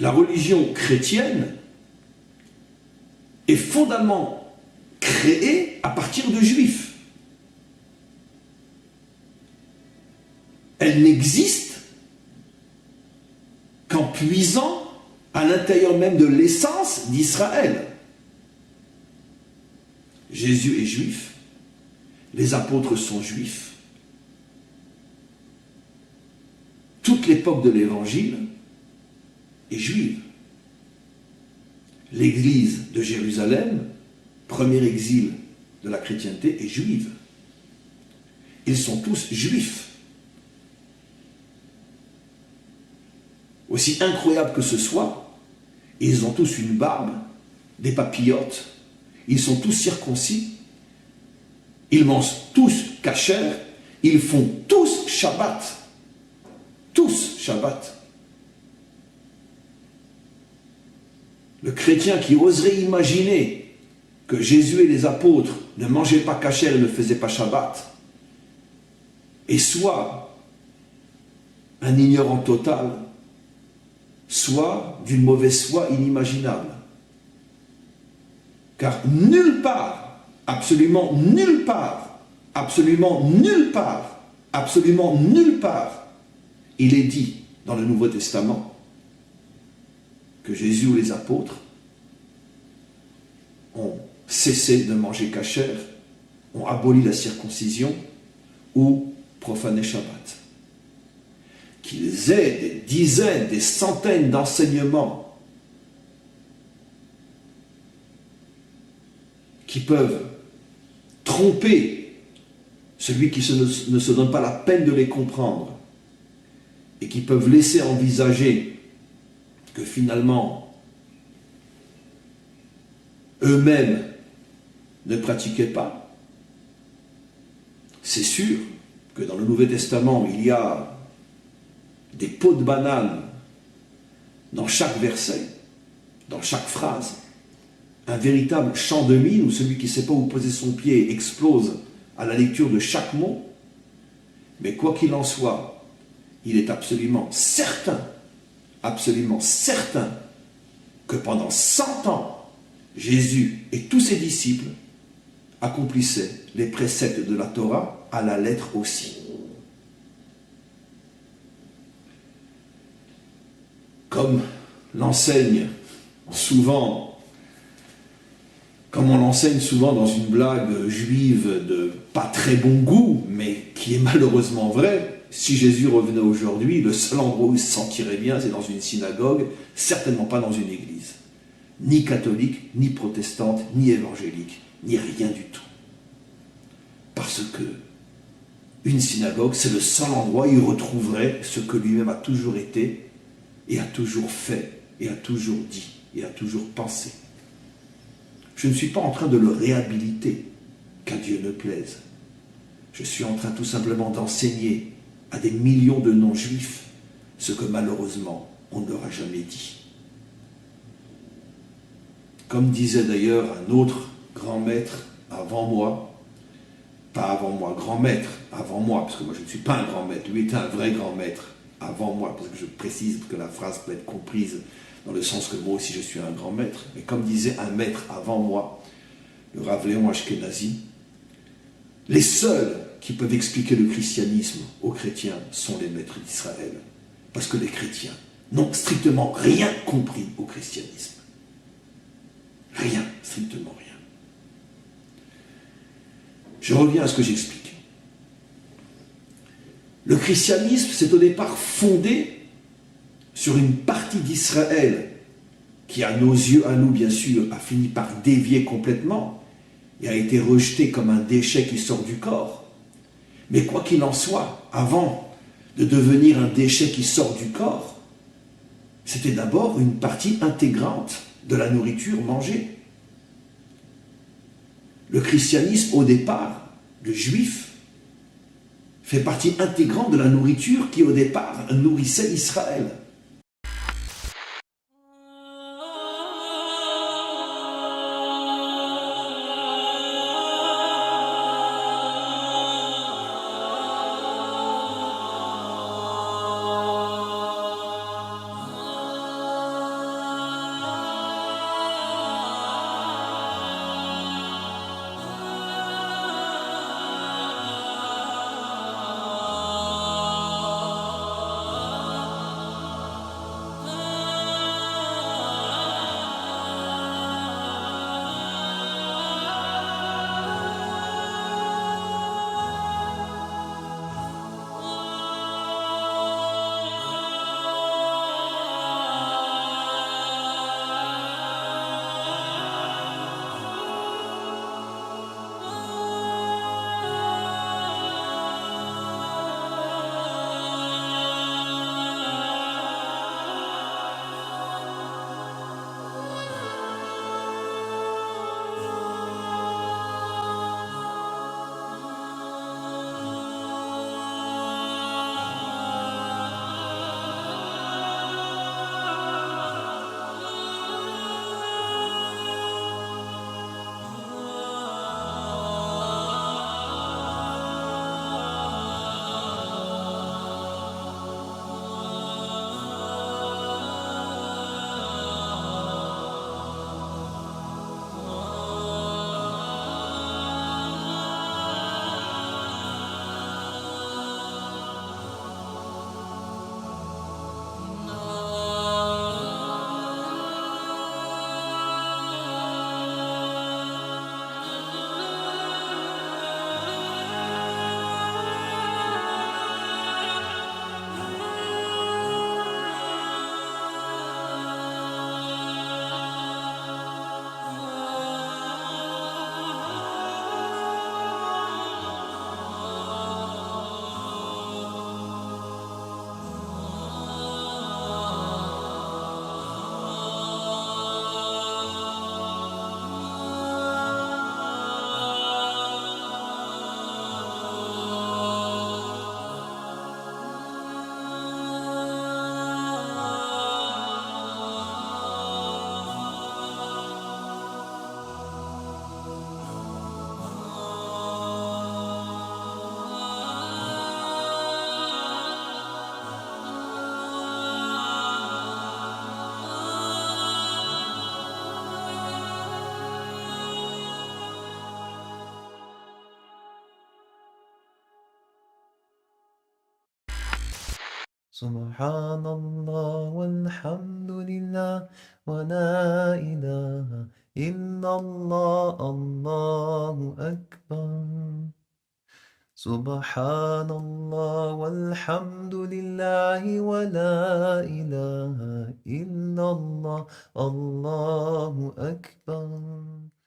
La religion chrétienne est fondamentalement créée à partir de juifs. Elle n'existe qu'en puisant à l'intérieur même de l'essence d'Israël. Jésus est juif, les apôtres sont juifs. Toute l'époque de l'Évangile est juive. L'église de Jérusalem, premier exil de la chrétienté, est juive. Ils sont tous juifs. Aussi incroyable que ce soit, ils ont tous une barbe, des papillotes, ils sont tous circoncis, ils mangent tous kasher, ils font tous Shabbat. Tous Shabbat. Le chrétien qui oserait imaginer que Jésus et les apôtres ne mangeaient pas kasher et ne faisaient pas Shabbat est soit un ignorant total, soit d'une mauvaise foi inimaginable. Car nulle part, absolument nulle part, absolument nulle part, absolument nulle part, il est dit dans le Nouveau Testament que Jésus ou les apôtres ont cessé de manger kasher, ont aboli la circoncision ou profané Shabbat. Qu'ils aient des dizaines, des centaines d'enseignements qui peuvent tromper celui qui ne se donne pas la peine de les comprendre et qui peuvent laisser envisager que finalement eux-mêmes ne pratiquaient pas. C'est sûr que dans le Nouveau Testament, il y a des pots de banane dans chaque verset, dans chaque phrase, un véritable champ de mine où celui qui ne sait pas où poser son pied explose à la lecture de chaque mot. Mais quoi qu'il en soit, il est absolument certain que pendant 100 ans, Jésus et tous ses disciples accomplissaient les préceptes de la Torah à la lettre aussi. Comme on l'enseigne souvent dans une blague juive de pas très bon goût, mais qui est malheureusement vraie, si Jésus revenait aujourd'hui, le seul endroit où il se sentirait bien, c'est dans une synagogue, certainement pas dans une église. Ni catholique, ni protestante, ni évangélique, ni rien du tout. Parce que une synagogue, c'est le seul endroit où il retrouverait ce que lui-même a toujours été, et a toujours fait, et a toujours dit, et a toujours pensé. Je ne suis pas en train de le réhabiliter, qu'à Dieu ne plaise. Je suis en train tout simplement d'enseigner à des millions de non-juifs ce que malheureusement on ne leur a jamais dit. Comme disait d'ailleurs un autre grand maître avant moi, pas avant moi, grand maître avant moi, parce que moi je ne suis pas un grand maître, lui était un vrai grand maître avant moi, parce que je précise que la phrase peut être comprise dans le sens que moi aussi je suis un grand maître, mais comme disait un maître avant moi, le Rav Léon Ashkenazi, les seuls qui peuvent expliquer le christianisme aux chrétiens sont les maîtres d'Israël, parce que les chrétiens n'ont strictement rien compris au christianisme. Rien, strictement rien. Je reviens à ce que j'explique. Le christianisme, c'est au départ fondé sur une partie d'Israël qui, à nos yeux, à nous bien sûr, a fini par dévier complètement et a été rejeté comme un déchet qui sort du corps. Mais quoi qu'il en soit, avant de devenir un déchet qui sort du corps, c'était d'abord une partie intégrante de la nourriture mangée. Le christianisme, au départ, le juif, fait partie intégrante de la nourriture qui, au départ, nourrissait Israël. Subhanallah velhamdülillah ve la ilahe illallah, Allahu Ekber. Subhanallah velhamdülillahi ve la ilahe illallah, Allahu Ekber.